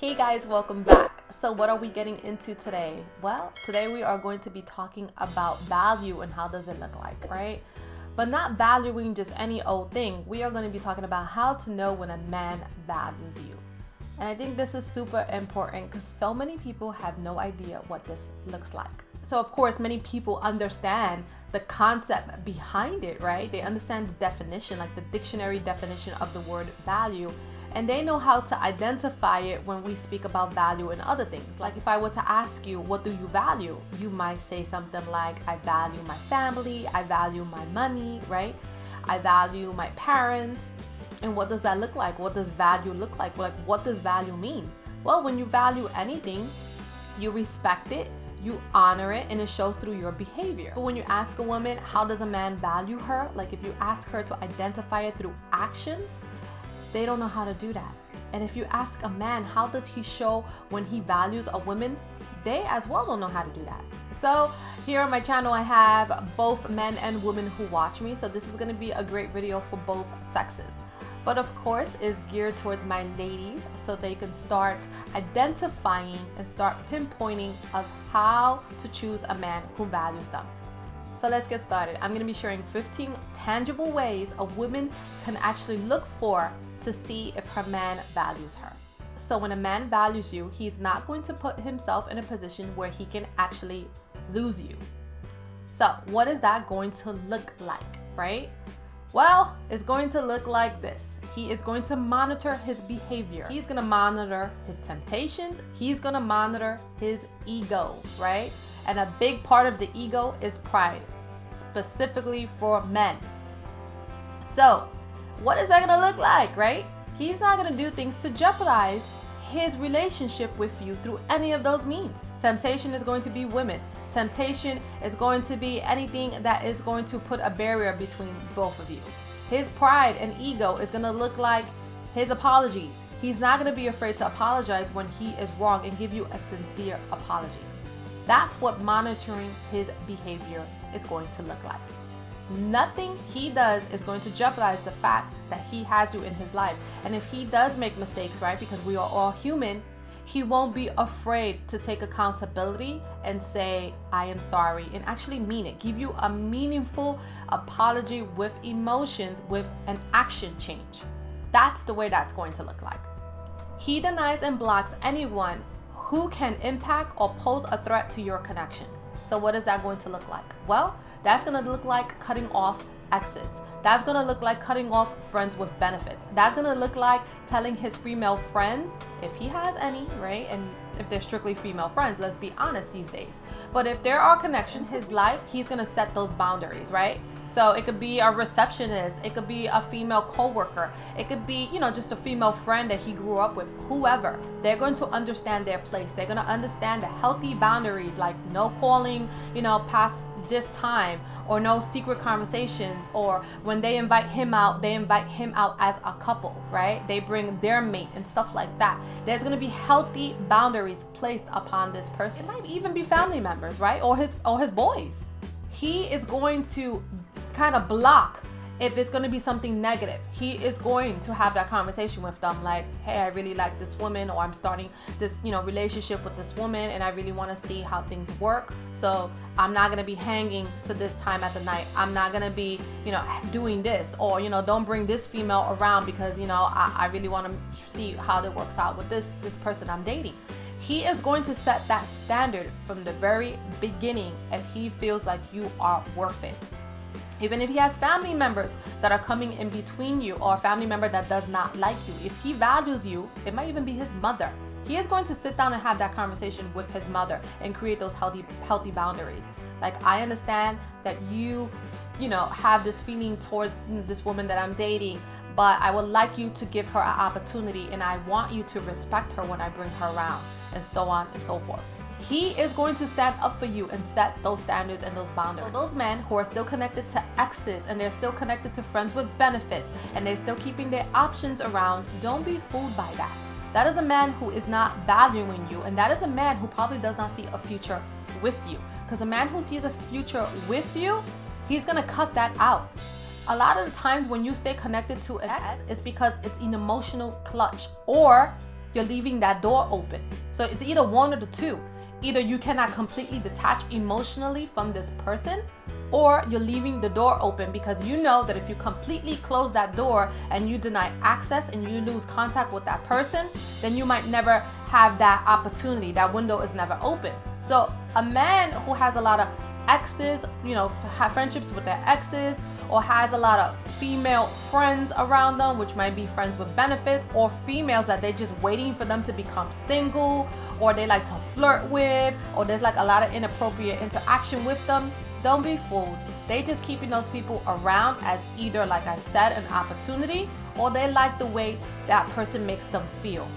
Hey guys, welcome back. So what are we getting into today? Well, today we are going to be talking about value and how does it look like, right? But not valuing just any old thing. We are going to be talking about how to know when a man values you. And I think this is super important because so many people have no idea what this looks like. So of course, many people understand the concept behind it, right? They understand the definition, like the dictionary definition of the word value. And they know how to identify it when we speak about value and other things. Like if I were to ask you, what do you value? You might say something like, I value my family, I value my money, right? I value my parents. And what does that look like? What does value look like? Like, what does value mean? Well, when you value anything, you respect it, you honor it, and it shows through your behavior. But when you ask a woman, how does a man value her? Like if you ask her to identify it through actions, they don't know how to do that. And if you ask a man, how does he show when he values a woman? They as well don't know how to do that. So here on my channel, I have both men and women who watch me. So this is gonna be a great video for both sexes. But of course, is geared towards my ladies so they can start identifying and start pinpointing of how to choose a man who values them. So let's get started. I'm gonna be sharing 15 tangible ways a woman can actually look for to see if her man values her. So when a man values you, he's not going to put himself in a position where he can actually lose you. So what is that going to look like, right? Well, it's going to look like this. He is going to monitor his behavior. He's gonna monitor his temptations. He's gonna monitor his ego, right? And a big part of the ego is pride, specifically for men. So what is that gonna look like, right? He's not gonna do things to jeopardize his relationship with you through any of those means. Temptation is going to be women. Temptation is going to be anything that is going to put a barrier between both of you. His pride and ego is gonna look like his apologies. He's not gonna be afraid to apologize when he is wrong and give you a sincere apology. That's what monitoring his behavior is going to look like. Nothing he does is going to jeopardize the fact that he has you in his life. And if he does make mistakes, right, because we are all human, he won't be afraid to take accountability and say, I am sorry, and actually mean it. Give you a meaningful apology with emotions, with an action change. That's the way that's going to look like. He denies and blocks anyone who can impact or pose a threat to your connection. So what is that going to look like? Well, that's going to look like cutting off exes. That's going to look like cutting off friends with benefits. That's going to look like telling his female friends, if he has any, right? And if they're strictly female friends, let's be honest these days. But if there are connections in his life, he's going to set those boundaries, right? So it could be a receptionist, it could be a female coworker, it could be, just a female friend that he grew up with, whoever. They're going to understand their place. They're going to understand the healthy boundaries, like no calling, past this time, or no secret conversations, or when they invite him out as a couple, right? They bring their mate and stuff like that. There's going to be healthy boundaries placed upon this person. It might even be family members, right? Or his boys. He is going to kind of block if it's going to be something negative. He is going to have that conversation with them like, hey, I really like this woman, or I'm starting this relationship with this woman and I really want to see how things work, so I'm not going to be hanging to this time at the night. I'm not going to be doing this, or don't bring this female around because I really want to see how it works out with this person I'm dating. He is going to set that standard from the very beginning if he feels like you are worth it. Even if he has family members that are coming in between you, or a family member that does not like you, if he values you, it might even be his mother. He is going to sit down and have that conversation with his mother and create those healthy boundaries. Like, I understand that you have this feeling towards this woman that I'm dating, but I would like you to give her an opportunity, and I want you to respect her when I bring her around, and so on and so forth. He is going to stand up for you and set those standards and those boundaries. So those men who are still connected to exes, and they're still connected to friends with benefits, and they're still keeping their options around, don't be fooled by that. That is a man who is not valuing you, and that is a man who probably does not see a future with you. Because a man who sees a future with you, he's gonna cut that out. A lot of the times when you stay connected to an ex, it's because it's an emotional clutch, or you're leaving that door open. So it's either one of the two. Either you cannot completely detach emotionally from this person, or you're leaving the door open because you know that if you completely close that door and you deny access and you lose contact with that person, then you might never have that opportunity. That window is never open. So a man who has a lot of exes, have friendships with their exes, or has a lot of female friends around them, which might be friends with benefits, or females that they're just waiting for them to become single, or they like to flirt with, or there's like a lot of inappropriate interaction with them. Don't be fooled. They just keeping those people around as either, like I said, an opportunity, or they like the way that person makes them feel.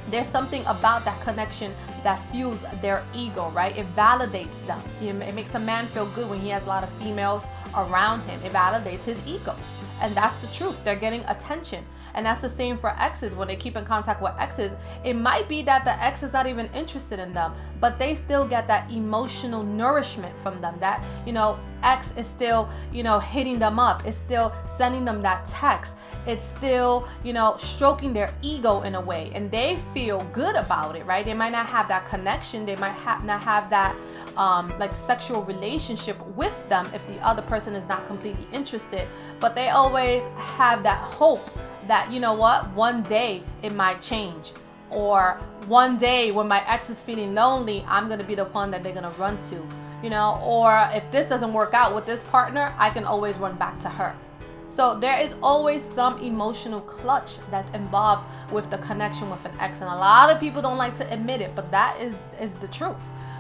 There's something about that connection that fuels their ego, right? It validates them. It makes a man feel good when he has a lot of females around him. It validates his ego. And that's the truth. They're getting attention. And that's the same for exes. When they keep in contact with exes, it might be that the ex is not even interested in them, but they still get that emotional nourishment from them. That, ex is still, hitting them up. It's still sending them that text. It's still, stroking their ego in a way. And they feel good about it, right? They might not have that connection. They might not have that sexual relationship with them if the other person is not completely interested. But they always have that hope that, one day it might change. Or one day when my ex is feeling lonely, I'm going to be the one that they're going to run to, or if this doesn't work out with this partner, I can always run back to her. So there is always some emotional clutch that's involved with the connection with an ex. And a lot of people don't like to admit it, but that is the truth.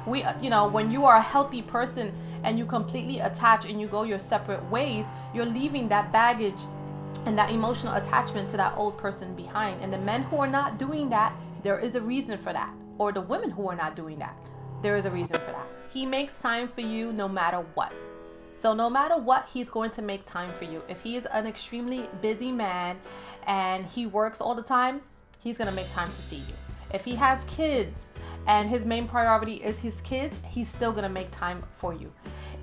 When you are a healthy person and you completely attach and you go your separate ways, you're leaving that baggage and that emotional attachment to that old person behind. And the men who are not doing that, there is a reason for that. Or the women who are not doing that, there is a reason for that. He makes time for you no matter what. So no matter what, he's going to make time for you. If he is an extremely busy man and he works all the time, he's going to make time to see you. If he has kids and his main priority is his kids, he's still going to make time for you.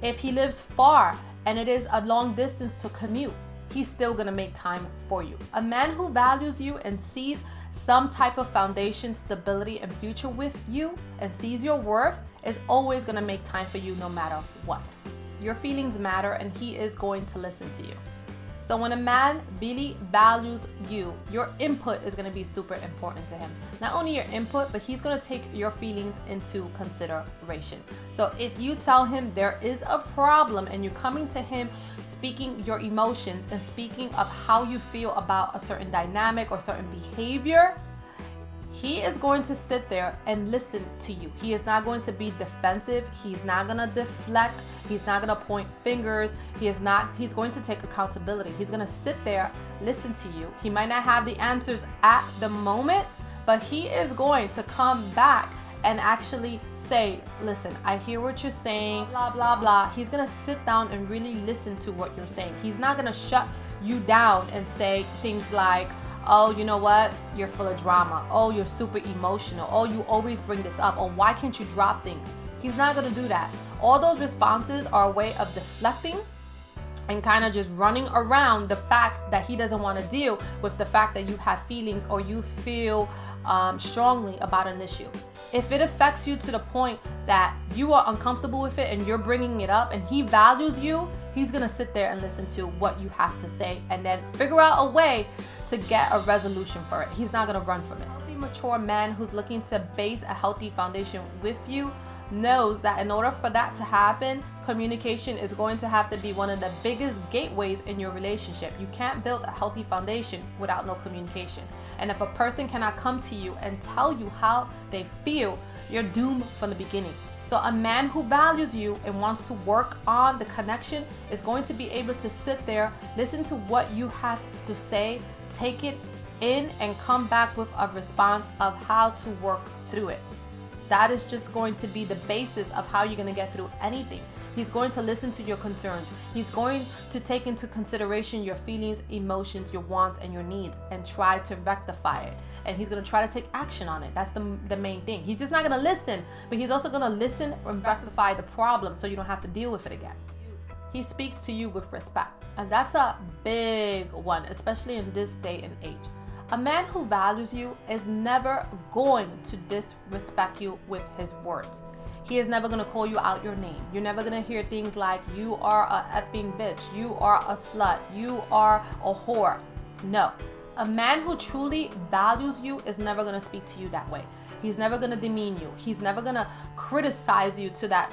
If he lives far and it is a long distance to commute, he's still going to make time for you. A man who values you and sees some type of foundation, stability, and future with you and sees your worth is always going to make time for you no matter what. Your feelings matter and he is going to listen to you. So when a man really values you, your input is going to be super important to him. Not only your input, but he's going to take your feelings into consideration. So if you tell him there is a problem and you're coming to him speaking your emotions and speaking of how you feel about a certain dynamic or certain behavior, he is going to sit there and listen to you. He is not going to be defensive. He's not going to deflect. He's not going to point fingers. He's going to take accountability. He's going to sit there, listen to you. He might not have the answers at the moment, but he is going to come back and actually say, listen, I hear what you're saying, blah, blah, blah. He's going to sit down and really listen to what you're saying. He's not going to shut you down and say things like, oh, you know what? You're full of drama. Oh, you're super emotional. Oh, you always bring this up. Oh, why can't you drop things? He's not going to do that. All those responses are a way of deflecting and kind of just running around the fact that he doesn't want to deal with the fact that you have feelings or you feel strongly about an issue. If it affects you to the point that you are uncomfortable with it and you're bringing it up and he values you, he's going to sit there and listen to what you have to say and then figure out a way to get a resolution for it. He's not going to run from it. A healthy, mature man who's looking to base a healthy foundation with you knows that in order for that to happen, communication is going to have to be one of the biggest gateways in your relationship. You can't build a healthy foundation without no communication. And if a person cannot come to you and tell you how they feel, you're doomed from the beginning. So a man who values you and wants to work on the connection is going to be able to sit there, listen to what you have to say, take it in, and come back with a response of how to work through it. That is just going to be the basis of how you're going to get through anything. He's going to listen to your concerns. He's going to take into consideration your feelings, emotions, your wants, and your needs and try to rectify it. And he's going to try to take action on it. That's the main thing. He's just not going to listen, but he's also going to listen and rectify the problem so you don't have to deal with it again. He speaks to you with respect. And that's a big one, especially in this day and age. A man who values you is never going to disrespect you with his words. He is never going to call you out your name. You're never going to hear things like, you are a effing bitch, you are a slut, you are a whore. No. A man who truly values you is never going to speak to you that way. He's never going to demean you. He's never going to criticize you to that,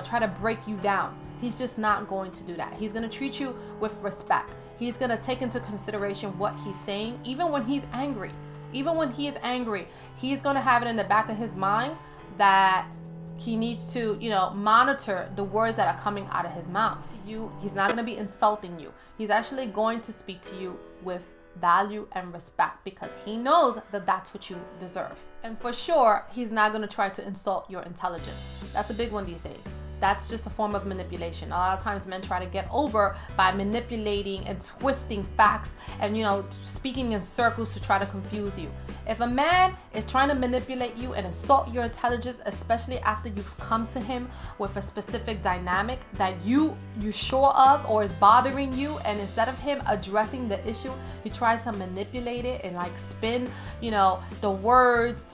try to break you down. He's just not going to do that. He's going to treat you with respect. He's going to take into consideration what he's saying, even when he's angry. Even when he is angry, he's going to have it in the back of his mind that he needs to, monitor the words that are coming out of his mouth. He's not going to be insulting you. He's actually going to speak to you with value and respect because he knows that that's what you deserve. And for sure, he's not going to try to insult your intelligence. That's a big one these days. That's just a form of manipulation. A lot of times men try to get over by manipulating and twisting facts and, speaking in circles to try to confuse you. If a man is trying to manipulate you and insult your intelligence, especially after you've come to him with a specific dynamic that you're sure of or is bothering you, and instead of him addressing the issue, he tries to manipulate it and spin, the words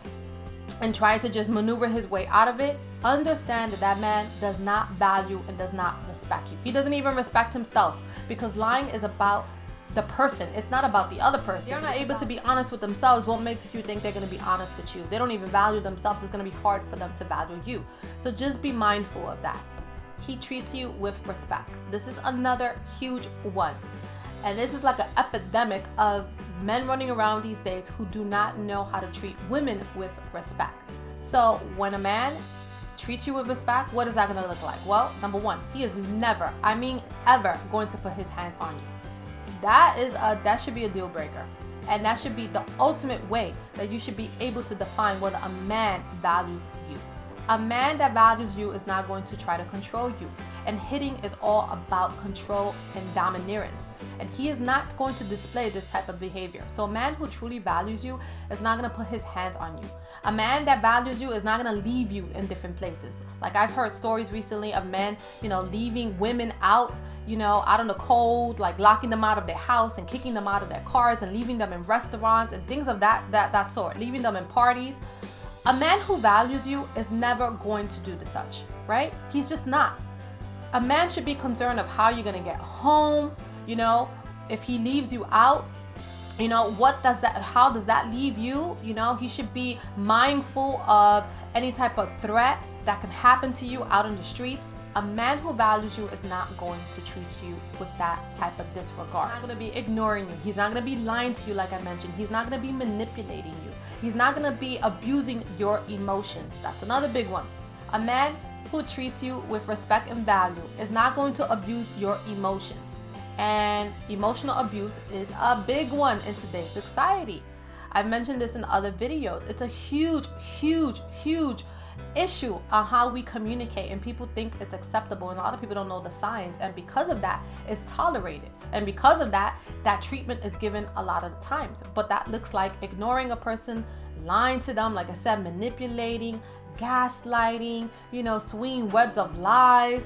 and tries to just maneuver his way out of it, understand that man does not value and does not respect you. He doesn't even respect himself, because lying is about the person. It's not about the other person. They're not able to be honest with themselves. What makes you think they're going to be honest with you? They don't even value themselves. It's going to be hard for them to value you. So just be mindful of that. He treats you with respect. This is another huge one. And this is like an epidemic of men running around these days who do not know how to treat women with respect. So when a man treats you with respect, what is that going to look like? Well, number one, he is never, ever going to put his hands on you. That should be a deal breaker. And that should be the ultimate way that you should be able to define whether a man values you. A man that values you is not going to try to control you. And hitting is all about control and dominance. And he is not going to display this type of behavior. So a man who truly values you is not going to put his hands on you. A man that values you is not going to leave you in different places. Like I've heard stories recently of men, leaving women out in the cold, like locking them out of their house and kicking them out of their cars and leaving them in restaurants and things of that sort, leaving them in parties. A man who values you is never going to do such, right? He's just not. A man should be concerned of how you're going to get home. If he leaves you out, how does that leave you? He should be mindful of any type of threat that can happen to you out in the streets. A man who values you is not going to treat you with that type of disregard. He's not going to be ignoring you. He's not going to be lying to you, like I mentioned. He's not going to be manipulating you. He's not going to be abusing your emotions. That's another big one. A man who treats you with respect and value is not going to abuse your emotions. And emotional abuse is a big one in today's society. I've mentioned this in other videos. It's a huge, huge, huge issue on how we communicate, and people think it's acceptable, and a lot of people don't know the signs, and because of that, it's tolerated, and because of that, that treatment is given a lot of the times. But that looks like ignoring a person, lying to them, like I said, manipulating, gaslighting, swinging webs of lies.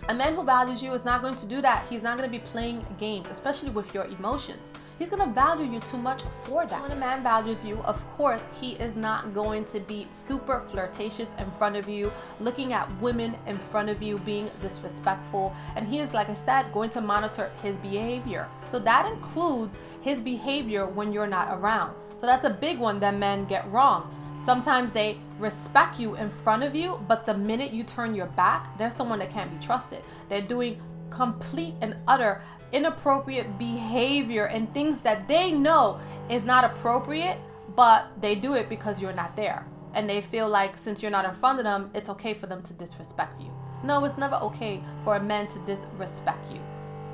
A man who values you is not going to do that. He's not going to be playing games, especially with your emotions. He's going to value you too much for that. When a man values you, of course, he is not going to be super flirtatious in front of you, looking at women in front of you, being disrespectful. And he is, like I said, going to monitor his behavior. So that includes his behavior when you're not around. So that's a big one that men get wrong. Sometimes they respect you in front of you, but the minute you turn your back, they're someone that can't be trusted. They're doing complete and utter inappropriate behavior and things that they know is not appropriate, but they do it because you're not there. And they feel like since you're not in front of them, it's okay for them to disrespect you. No, it's never okay for a man to disrespect you.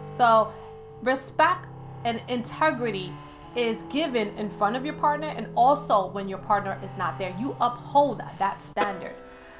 So respect and integrity is given in front of your partner, and also when your partner is not there. You uphold that standard.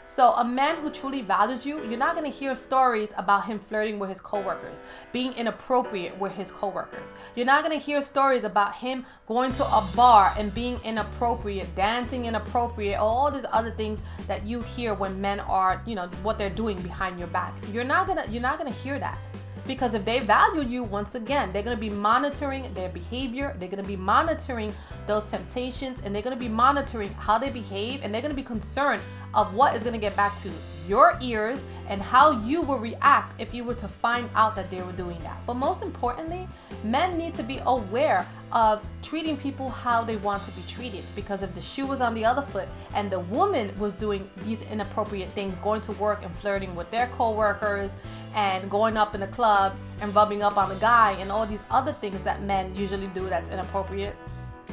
So a man who truly values you, you're not going to hear stories about him flirting with his coworkers, being inappropriate with his coworkers. You're not going to hear stories about him going to a bar and being inappropriate, dancing inappropriate, all these other things that you hear when men are, what they're doing behind your back. You're not going to hear that. Because if they value you, once again, they're going to be monitoring their behavior. They're going to be monitoring those temptations, and they're going to be monitoring how they behave, and they're going to be concerned of what is going to get back to your ears and how you will react if you were to find out that they were doing that. But most importantly, men need to be aware of treating people how they want to be treated, because if the shoe was on the other foot and the woman was doing these inappropriate things, going to work and flirting with their co-workers and going up in the club and rubbing up on the guy and all these other things that men usually do that's inappropriate,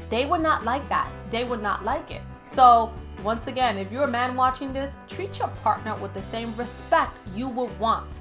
they would not like that. They would not like it. So once again, if you're a man watching this, treat your partner with the same respect you would want.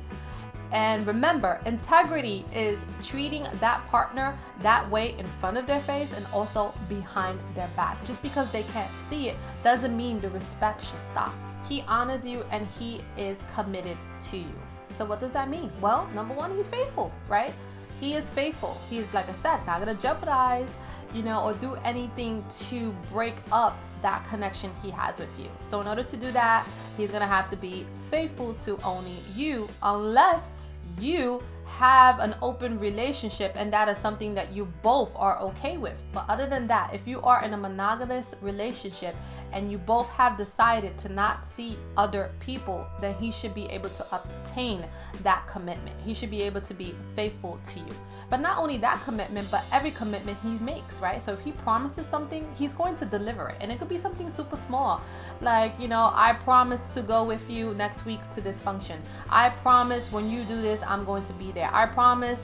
And remember, integrity is treating that partner that way in front of their face and also behind their back. Just because they can't see it doesn't mean the respect should stop. He honors you and he is committed to you. So what does that mean? Well, number one, he's faithful, right? He is faithful. He's, like I said, not gonna jeopardize, or do anything to break up that connection he has with you. So in order to do that, he's gonna have to be faithful to only you, unless you have an open relationship and that is something that you both are okay with. But other than that, if you are in a monogamous relationship and you both have decided to not see other people, then he should be able to obtain that commitment. He should be able to be faithful to you. But not only that commitment, but every commitment he makes, right? So if he promises something, he's going to deliver it. And it could be something super small. Like, I promise to go with you next week to this function. I promise when you do this, I'm going to be there. I promise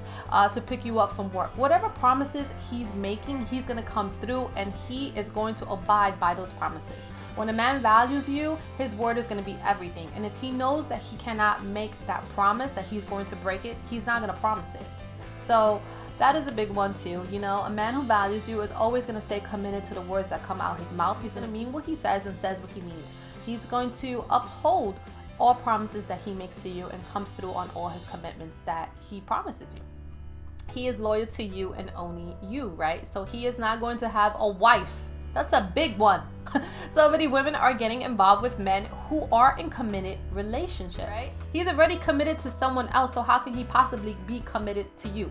to pick you up from work. Whatever promises he's making, he's going to come through and he is going to abide by those promises. When a man values you, his word is going to be everything. And if he knows that he cannot make that promise, that he's going to break it, he's not going to promise it. So that is a big one too. A man who values you is always going to stay committed to the words that come out his mouth. He's going to mean what he says and says what he means. He's going to uphold all promises that he makes to you and comes through on all his commitments that he promises you. He is loyal to you and only you, right? So he is not going to have a wife. That's a big one. So many women are getting involved with men who are in committed relationships, right? He's already committed to someone else, so how can he possibly be committed to you?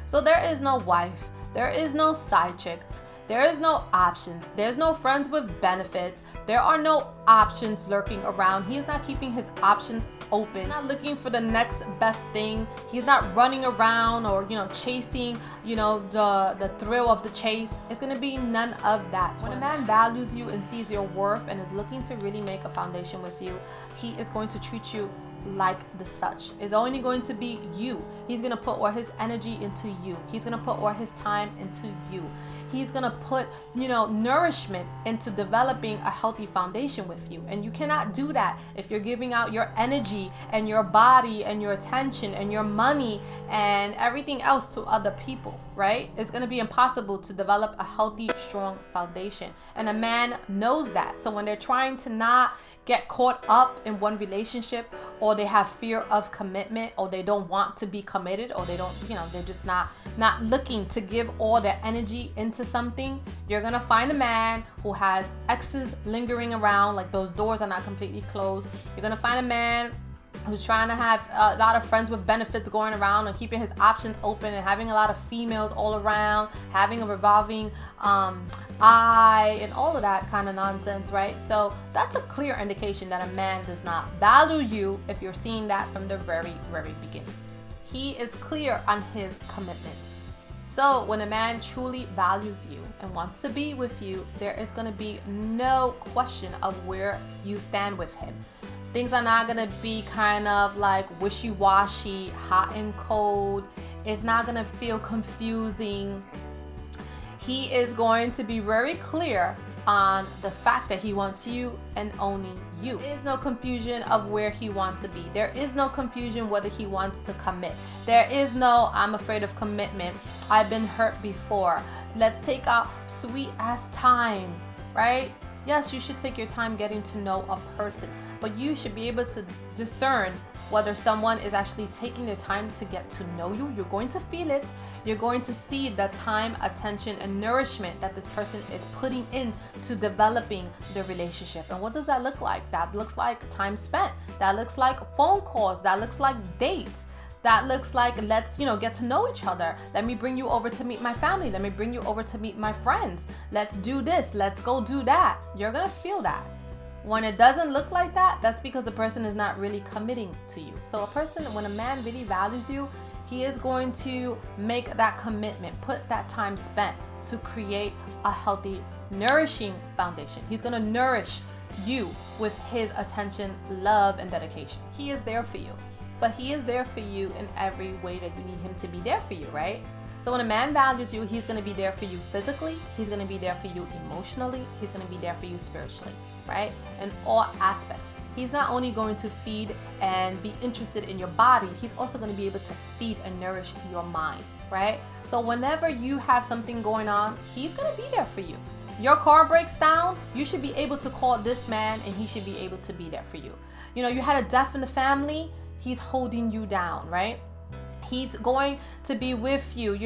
So there is no wife, there is no side chicks, there is no options, there's no friends with benefits, there are no options lurking around. He's not keeping his options open. He's not looking for the next best thing. He's not running around or chasing the thrill of the chase. It's going to be none of that. When a man values you and sees your worth and is looking to really make a foundation with you, he is going to treat you like the such. It's only going to be you. He's going to put all his energy into you. He's going to put all his time into you. He's going to put, nourishment into developing a healthy foundation with you. And you cannot do that if you're giving out your energy and your body and your attention and your money and everything else to other people, right? It's going to be impossible to develop a healthy, strong foundation. And a man knows that. So when they're trying to not get caught up in one relationship, or they have fear of commitment, or they don't want to be committed, or they don't, they're just not looking to give all their energy into something, you're gonna find a man who has exes lingering around, like those doors are not completely closed. You're gonna find a man who's trying to have a lot of friends with benefits going around and keeping his options open and having a lot of females all around, having a revolving eye and all of that kind of nonsense, right? So that's a clear indication that a man does not value you if you're seeing that from the very, very beginning. He is clear on his commitments. So when a man truly values you and wants to be with you, there is going to be no question of where you stand with him. Things are not going to be kind of like wishy-washy, hot and cold. It's not going to feel confusing. He is going to be very clear on the fact that he wants you and only you. There is no confusion of where he wants to be. There is no confusion whether he wants to commit. There is no, I'm afraid of commitment. I've been hurt before. Let's take our sweet ass time, right? Yes, you should take your time getting to know a person, but you should be able to discern whether someone is actually taking their time to get to know you. You're going to feel it. You're going to see the time, attention, and nourishment that this person is putting into developing the relationship. And what does that look like? That looks like time spent. That looks like phone calls. That looks like dates. That looks like, let's, get to know each other. Let me bring you over to meet my family. Let me bring you over to meet my friends. Let's do this. Let's go do that. You're going to feel that. When it doesn't look like that, that's because the person is not really committing to you. So when a man really values you, he is going to make that commitment, put that time spent to create a healthy, nourishing foundation. He's going to nourish you with his attention, love, and dedication. He is there for you. But he is there for you in every way that you need him to be there for you, right? So when a man values you, he's going to be there for you physically. He's going to be there for you emotionally. He's going to be there for you spiritually, right? In all aspects. He's not only going to feed and be interested in your body, he's also going to be able to feed and nourish your mind, right? So whenever you have something going on, he's going to be there for you. Your car breaks down, you should be able to call this man and he should be able to be there for you. You had a death in the family, he's holding you down, right? He's going to be with you,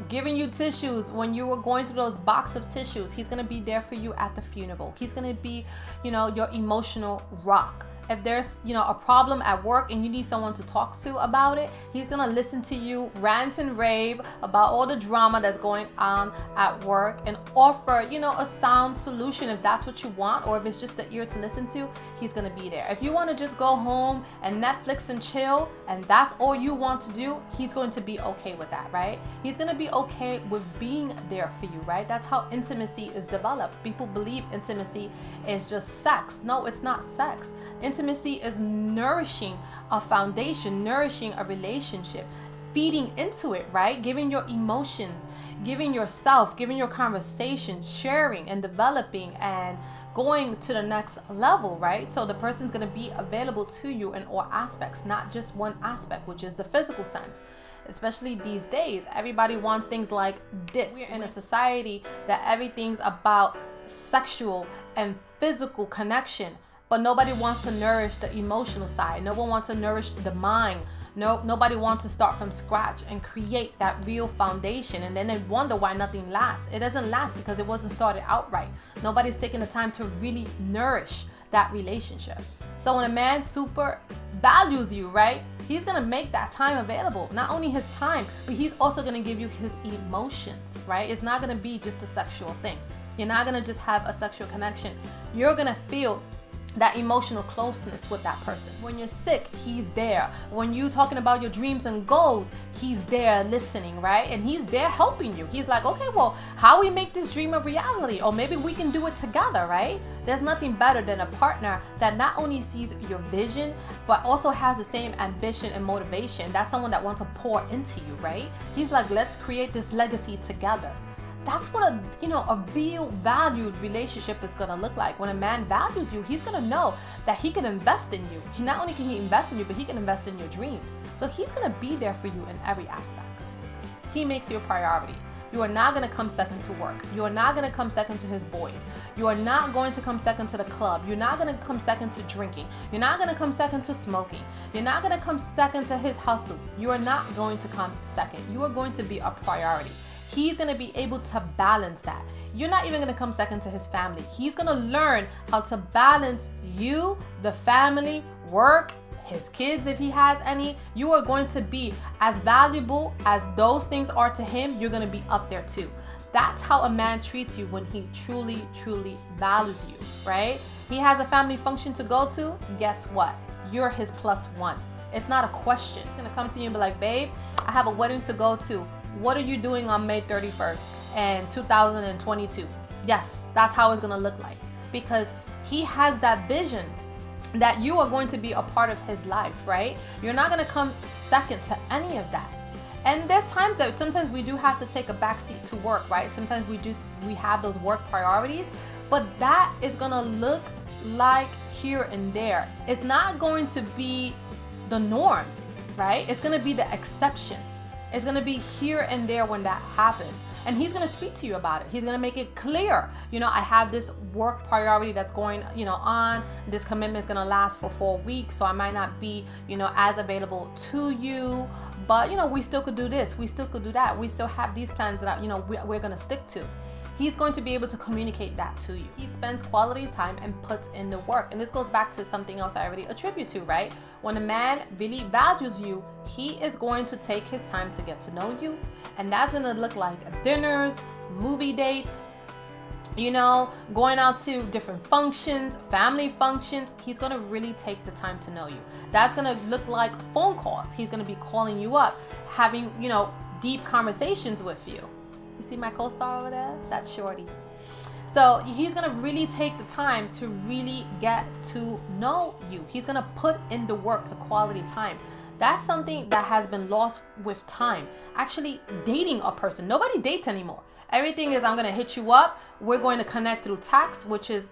giving you tissues when you were going through those box of tissues. He's going to be there for you at the funeral. He's going to be, your emotional rock. If there's, a problem at work and you need someone to talk to about it, he's going to listen to you rant and rave about all the drama that's going on at work and offer, a sound solution if that's what you want, or if it's just the ear to listen to, he's going to be there. If you want to just go home and Netflix and chill and that's all you want to do, he's going to be okay with that, right? He's going to be okay with being there for you, right? That's how intimacy is developed. People believe intimacy is just sex. No, it's not sex. Intimacy is nourishing a foundation, nourishing a relationship, feeding into it, right? Giving your emotions, giving yourself, giving your conversations, sharing and developing and going to the next level, right? So the person's going to be available to you in all aspects, not just one aspect, which is the physical sense. Especially these days, everybody wants things like this. We're in a society that everything's about sexual and physical connection. But nobody wants to nourish the emotional side. No one wants to nourish the mind. Nobody wants to start from scratch and create that real foundation. And then they wonder why nothing lasts. It doesn't last because it wasn't started out right. Nobody's taking the time to really nourish that relationship. So when a man super values you, right, he's going to make that time available. Not only his time, but he's also going to give you his emotions, right? It's not going to be just a sexual thing. You're not going to just have a sexual connection. You're going to feel that emotional closeness with that person. When you're sick, he's there. When you're talking about your dreams and goals, he's there listening, right? And he's there helping you. He's like, okay, well, how we make this dream a reality? Or maybe we can do it together, right? There's nothing better than a partner that not only sees your vision, but also has the same ambition and motivation. That's someone that wants to pour into you, right? He's like, let's create this legacy together. That's what a real valued relationship is going to look like. When a man values you, he's going to know that he can invest in you. Not only can he invest in you, but he can invest in your dreams. So he's going to be there for you in every aspect. He makes you a priority. You are not going to come second to work. You are not going to come second to his boys. You are not going to come second to the club. You're not going to come second to drinking. You're not going to come second to smoking. You're not going to come second to his hustle. You are not going to come second. You are going to be a priority. He's going to be able to balance that. You're not even going to come second to his family. He's going to learn how to balance you, the family, work, his kids if he has any. You are going to be as valuable as those things are to him. You're going to be up there too. That's how a man treats you when he truly, truly values you, right? He has a family function to go to. Guess what? You're his +1. It's not a question. He's going to come to you and be like, babe, I have a wedding to go to. What are you doing on May 31st and 2022? Yes, that's how it's going to look like, because he has that vision that you are going to be a part of his life, right? You're not going to come second to any of that. And there's times that sometimes we do have to take a backseat to work, right? Sometimes we have those work priorities, but that is going to look like here and there. It's not going to be the norm, right? It's going to be the exception. It's going to be here and there when that happens. And he's going to speak to you about it. He's going to make it clear, I have this work priority that's going, on. This commitment is going to last for 4 weeks. So I might not be, as available to you. But, we still could do this. We still could do that. We still have these plans that, we're going to stick to. he's going to be able to communicate that to you. He spends quality time and puts in the work. And this goes back to something else I already attribute to, right? When a man really values you, he is going to take his time to get to know you. And that's going to look like dinners, movie dates, going out to different functions, family functions. He's going to really take the time to know you. That's going to look like phone calls. He's going to be calling you up, having, deep conversations with you. You see my co-star over there? That's Shorty. So he's going to really take the time to really get to know you. He's going to put in the work, the quality time. That's something that has been lost with time. Actually, dating a person. Nobody dates anymore. Everything is, I'm going to hit you up. We're going to connect through text, which is,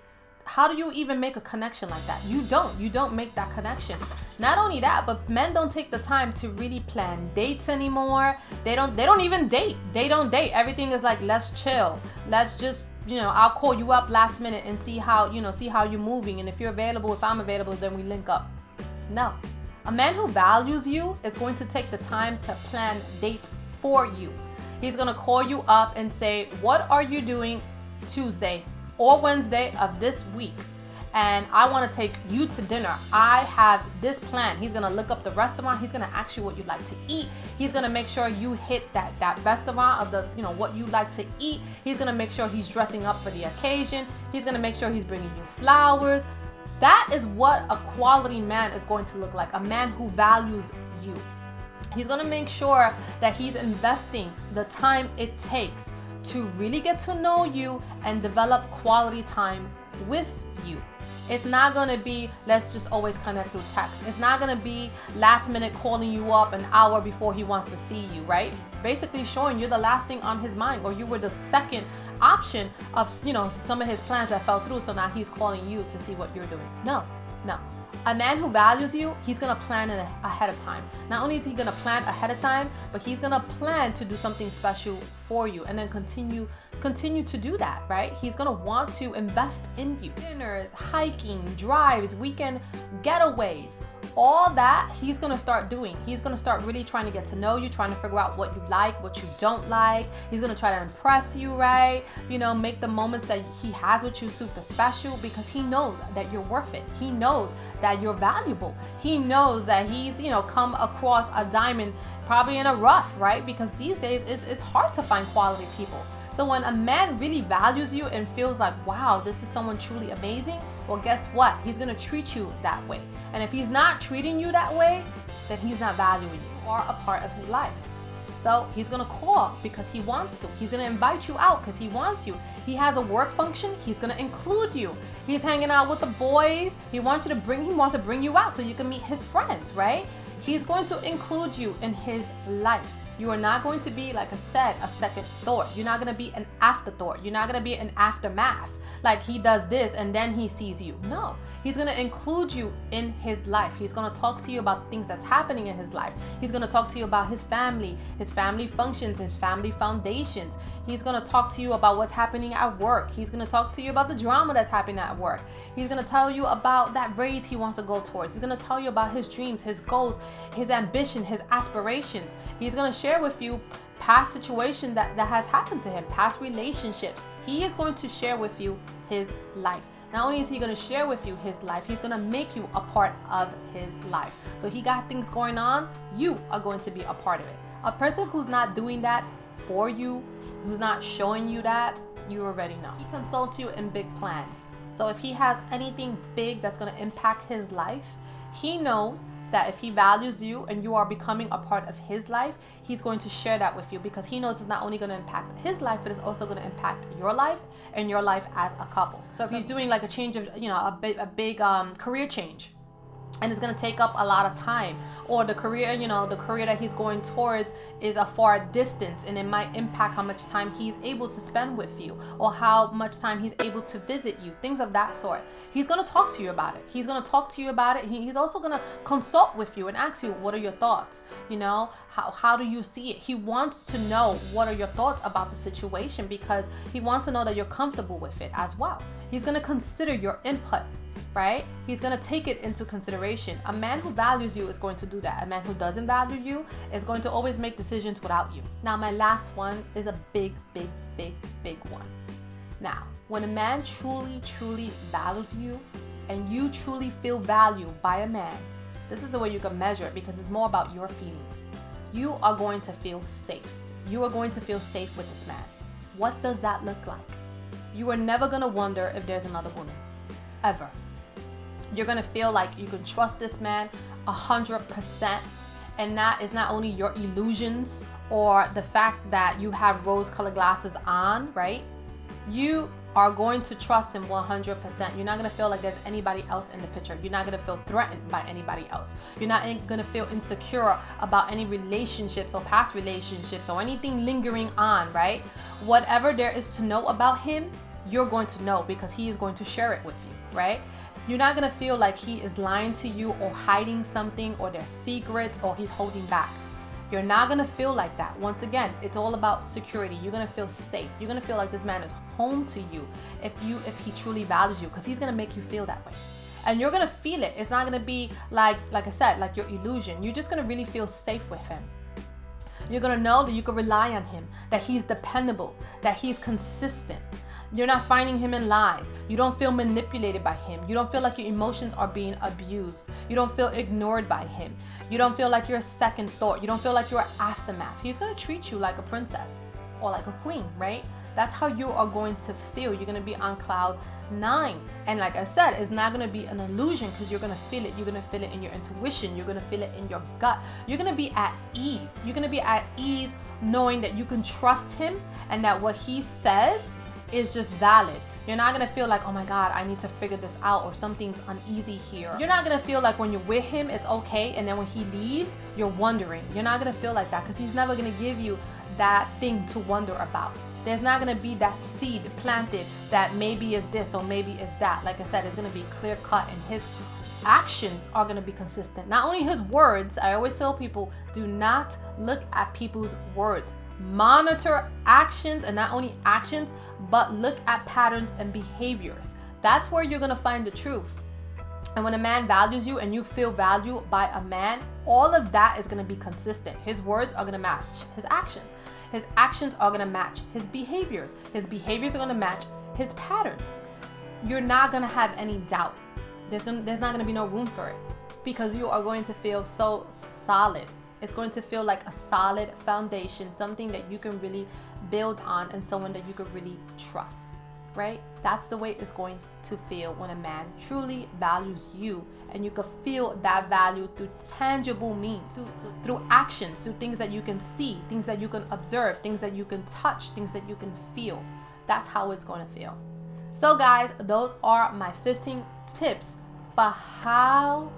how do you even make a connection like that? You don't make that connection. Not only that, but men don't take the time to really plan dates anymore. They don't even date. They don't date. Everything is like, let's chill. Let's just, I'll call you up last minute and see how you're moving. And if you're available, if I'm available, then we link up. No. A man who values you is going to take the time to plan dates for you. He's going to call you up and say, what are you doing Tuesday or Wednesday of this week? And I want to take you to dinner. I have this plan. He's going to look up the restaurant. He's going to ask you what you'd like to eat. He's going to make sure you hit that restaurant of the, what you like to eat. He's going to make sure he's dressing up for the occasion. He's going to make sure he's bringing you flowers. That is what a quality man is going to look like. A man who values you. He's going to make sure that he's investing the time it takes to really get to know you and develop quality time with you. It's not going to be, let's just always connect through text. It's not going to be last minute calling you up an hour before he wants to see you, right? Basically showing you're the last thing on his mind, or you were the second option of, some of his plans that fell through. So now he's calling you to see what you're doing. No. A man who values you, he's going to plan it ahead of time. Not only is he going to plan ahead of time, but he's going to plan to do something special for you and then continue to do that, right? He's going to want to invest in you. Dinners, hiking, drives, weekend getaways, all that he's going to start doing. He's going to start really trying to get to know you, trying to figure out what you like, what you don't like. He's going to try to impress you, right? Make the moments that he has with you super special, because he knows that you're worth it. He knows that you're valuable. He knows that he's, come across a diamond probably in a rough, right? Because these days it's hard to find quality people. So when a man really values you and feels like, wow, this is someone truly amazing, well, guess what? He's going to treat you that way. And if he's not treating you that way, then he's not valuing you or a part of his life. So he's going to call because he wants to. He's going to invite you out because he wants you. He has a work function. He's going to include you. He's hanging out with the boys. He wants to bring you out so you can meet his friends, right? He's going to include you in his life. You are not going to be, like I said, a second thought. You're not going to be an afterthought. You're not going to be an aftermath. Like he does this and then he sees you. No, he's going to include you in his life. He's going to talk to you about things that's happening in his life. He's going to talk to you about his family functions, his family foundations. He's going to talk to you about what's happening at work. He's going to talk to you about the drama that's happening at work. He's going to tell you about that raise he wants to go towards. He's going to tell you about his dreams, his goals, his ambition, his aspirations. He's going to share with you past situation that has happened to him, past relationships. He is going to share with you his life. Not only is he going to share with you his life, he's going to make you a part of his life. So he got things going on, you are going to be a part of it. A person who's not doing that for you, who's not showing you that, you already know. He consults you in big plans. So if he has anything big that's going to impact his life, he knows that if he values you and you are becoming a part of his life, he's going to share that with you, because he knows it's not only going to impact his life, but it's also going to impact your life and your life as a couple. So if he's doing like a change of, a big career change, and it's going to take up a lot of time, or the career that he's going towards is a far distance, and it might impact how much time he's able to spend with you, or how much time he's able to visit you, things of that sort. He's going to talk to you about it. He's also going to consult with you and ask you, what are your thoughts? How do you see it? He wants to know what are your thoughts about the situation, because he wants to know that you're comfortable with it as well. He's going to consider your input. right? He's gonna take it into consideration. A man who values you is going to do that. A man who doesn't value you is going to always make decisions without you. Now, my last one is a big one. Now, when a man truly values you and you truly feel valued by a man, this is the way you can measure it, because it's more about your feelings. You are going to feel safe. You are going to feel safe with this man. What does that look like? You are never gonna wonder if there's another woman, ever. You're gonna feel like you can trust this man 100%, and that is not only your illusions or the fact that you have rose-colored glasses on, right? You are going to trust him 100%. You're not gonna feel like there's anybody else in the picture. You're not gonna feel threatened by anybody else. You're not gonna feel insecure about any relationships or past relationships or anything lingering on, right? Whatever there is to know about him, you're going to know, because he is going to share it with you, right? You're not gonna feel like he is lying to you or hiding something, or there's secrets, or he's holding back. You're not gonna feel like that. Once again, it's all about security. You're gonna feel safe. You're gonna feel like this man is home to you if he truly values you, because he's gonna make you feel that way. And you're gonna feel it. It's not gonna be like I said, like your illusion. You're just gonna really feel safe with him. You're gonna know that you can rely on him, that he's dependable, that he's consistent. You're not finding him in lies. You don't feel manipulated by him. You don't feel like your emotions are being abused. You don't feel ignored by him. You don't feel like you're a second thought. You don't feel like you're aftermath. He's gonna treat you like a princess or like a queen, right? That's how you are going to feel. You're gonna be on cloud 9. And like I said, it's not gonna be an illusion, because you're gonna feel it. You're gonna feel it in your intuition. You're gonna feel it in your gut. You're gonna be at ease. You're gonna be at ease knowing that you can trust him and that what he says is just valid. You're not gonna feel like, oh my God, I need to figure this out, or something's uneasy here. You're not gonna feel like when you're with him, it's okay, and then when he leaves, you're wondering. You're not gonna feel like that, because he's never gonna give you that thing to wonder about. There's not gonna be that seed planted that maybe is this or maybe is that. Like I said, it's gonna be clear cut, and his actions are gonna be consistent. Not only his words. I always tell people, do not look at people's words. Monitor actions, and not only actions, but look at patterns and behaviors. That's where you're gonna find the truth. And when a man values you and you feel valued by a man, all of that is gonna be consistent. His words are gonna match his actions. His actions are gonna match his behaviors. His behaviors are gonna match his patterns. You're not gonna have any doubt. There's not gonna be no room for it, because you are going to feel so solid. It's going to feel like a solid foundation, something that you can really build on, and someone that you can really trust, right? That's the way it's going to feel when a man truly values you, and you can feel that value through tangible means, through actions, through things that you can see, things that you can observe, things that you can touch, things that you can feel. That's how it's going to feel. So guys, those are my 15 tips for how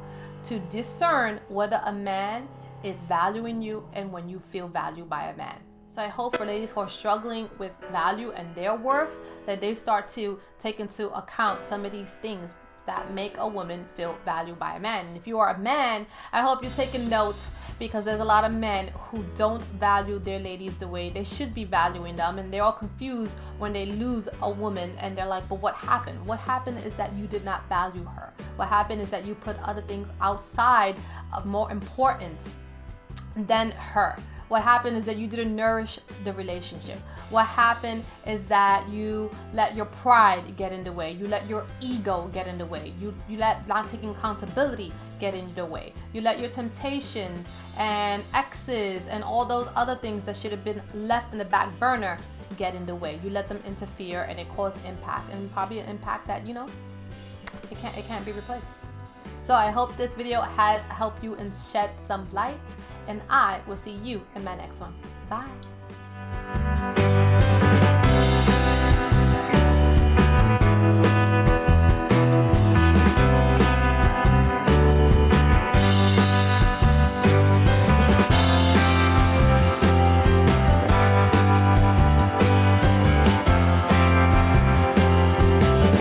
to discern whether a man is valuing you and when you feel valued by a man. So I hope for ladies who are struggling with value and their worth, that they start to take into account some of these things that make a woman feel valued by a man. And if you are a man, I hope you take a note, because there's a lot of men who don't value their ladies the way they should be valuing them, and they're all confused when they lose a woman, and they're like, but what happened? What happened is that you did not value her. What happened is that you put other things outside of more importance than her. What happened is that you didn't nourish the relationship. What happened is that you let your pride get in the way. You let your ego get in the way. You let not taking accountability get in the way. You let your temptations and exes and all those other things that should have been left in the back burner get in the way. You let them interfere, and it caused impact, and probably an impact that, you know, it can't be replaced. So I hope this video has helped you and shed some light, and I will see you in my next one. Bye.